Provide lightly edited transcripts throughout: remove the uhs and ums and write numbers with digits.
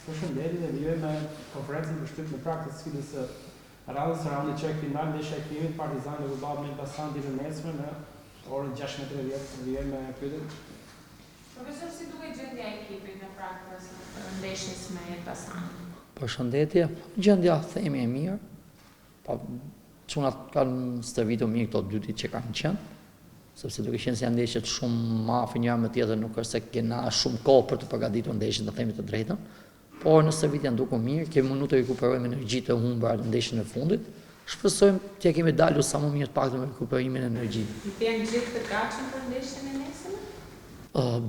Përshëndetje, dhe vijoj me konferencën për shtyp në praktikë të cilës radhës së raundi që kemi marrë ndeshja e klimit Partizani dhe Vullbab me Elbasan ditën e nesme në orën 16:30 vijoj me pyetjen. Profesor, si duket gjendja e ekipit në praktikës ndeshjes me Elbasanin? Përshëndetje, gjendja themi e mirë, çunat kanë stërvitur mirë këto 2 ditë që kanë qenë, sepse duke qenë se janë ndeshjet shumë më afër njëra me tjetrën, nuk është se kena shumë kohë për të përgatitur ndeshjen, të themi të drejtën, por në stërvit janë dukur mirë, kemi mundu të rikuperojmë energjitë e humbura në ndeshjen e fundit. Shpresojmë t'ja kemi dalur sa më mirë të paktën me rekuperimin e energjive. Janë gjithë të gatshëm për ndeshjen e nesërme?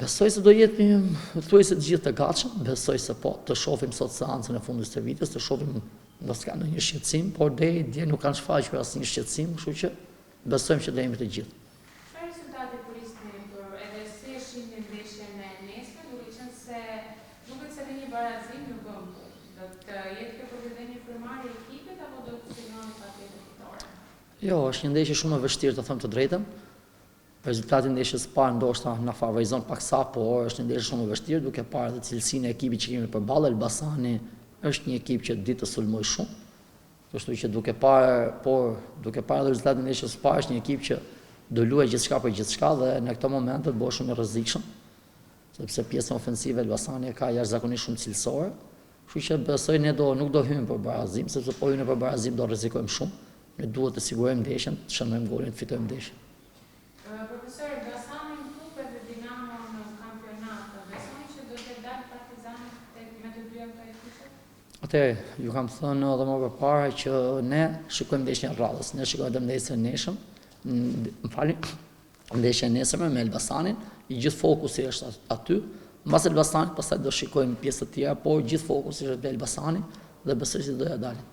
Besoj se do jetë thuajse të gjithë të gatshëm, besoj se po, të shohim sot seancën e fundit të stërvitjes, të shohim mos ka ndonjë shqetësim, por deri dje nuk kanë shfaqur asnjë shqetësim, kështu që besojmë që do jemi të gjithë. Çfarë rezultate prisni për edhe si e shihni ndeshjen e nesme, duke qenë se duket se një barazim nuk bën. Do të jetë kjo përveç një frymëmarrje ekipit apo do të fillojë patjetër fitore? Jo, është një ndeshje shumë e vështirë, të them të drejtën. Rezultati i ndeshjes së parë ndoshta na favorizon paksa, por është një ndeshje shumë e vështirë, duke parë edhe cilësinë e ekipit që kemi përballë. Elbasani është një ekip që di të sulmoj shumë. Kështu që duke parë rezultatin e ndeshjes së parë, është një ekip që do luajë gjithçka për gjithçka dhe në këto momente bëhet shumë i rrezikshëm, sepse pjesën ofensive Elbasani ka jashtëzakonisht shumë cilësore. Kështu që besoj ne nuk do hyjmë për barazim, sepse po hyjmë për barazim do rrezikojmë shumë. Ne duhet të sigurojmë ndeshjen, të shënojmë golin, të fitojmë ndeshjen. Profesor, Elbasani klub edhe Dinamo në kampionat, besoni që do të dalë Partizani me të dyja këto ekipe? Atëherë, ju kam thënë edhe më përpara që ne shikojmë ndeshjen e radhës, ne shikojmë ndeshjen e nesërme, ndeshjen e nesërme me Elbasanin, i gjithë fokusi është aty. Mbas Elbasanit, pastaj do shikojmë pjesë të tjera, por gjithë fokusi është te Elbasani dhe besoj se do ja dalin.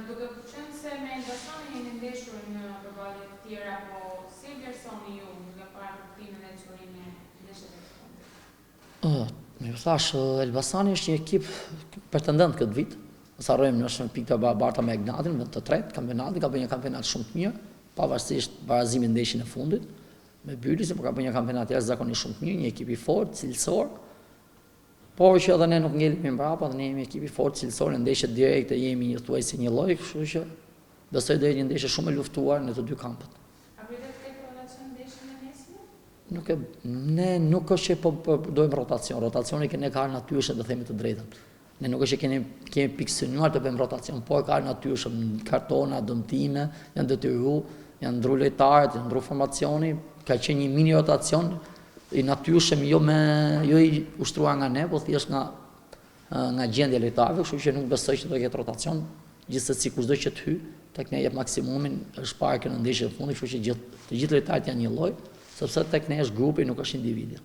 Duke qenë se me Elbasanin jeni ndeshur në përballje të tjera, po si vlerësoni ju nga parë kuptimin e çurimit e ndeshjeve të fundit? Ju thash, Elbasani është një ekip pretendent këtë vit. Mos harrojmë, është në pikë të barabarta me Egnatin, vend të tretë kampionatit, ka bërë një kampionat shumë të mirë, pavarësisht barazimit ndeshjen e fundit me Bylisin, por ka bërë një kampionat jashtëzakonisht shumë të mirë, një ekip i fortë, cilësor. Por që edhe ne nuk ngelemi mbrapa, dhe ne jemi ekip i fortë, cilësor, në ndeshjet direkte jemi një thuajse një lloj, kështu që besoj do jetë një ndeshje shumë e luftuar në të dy kampet. A pritet të ketë rotacion ndeshjen e nesërme? Ne nuk është që po përdojmë rotacion. Rotacioni ne ka natyrshëm, të themi të drejtën. Ne nuk është që kemi pikësynuar të bëjmë rotacion, por ka natyrshëm, kartona, dëmtime, janë detyruar, janë ndru lojtarët, janë ndru formacioni, ka qenë një mini rotacion i natyrshëm, jo i ushtruar nga ne, po thjesht nga gjendja e lojtarëve, kështu që nuk besoj që do ketë rotacion, gjithsesi kushdo që të hyj, tek ne jep maksimumin, është parë në ndeshjen e fundit, kështu që të gjithë lojtarët janë një lloj, sepse tek ne është grupi, nuk është individja.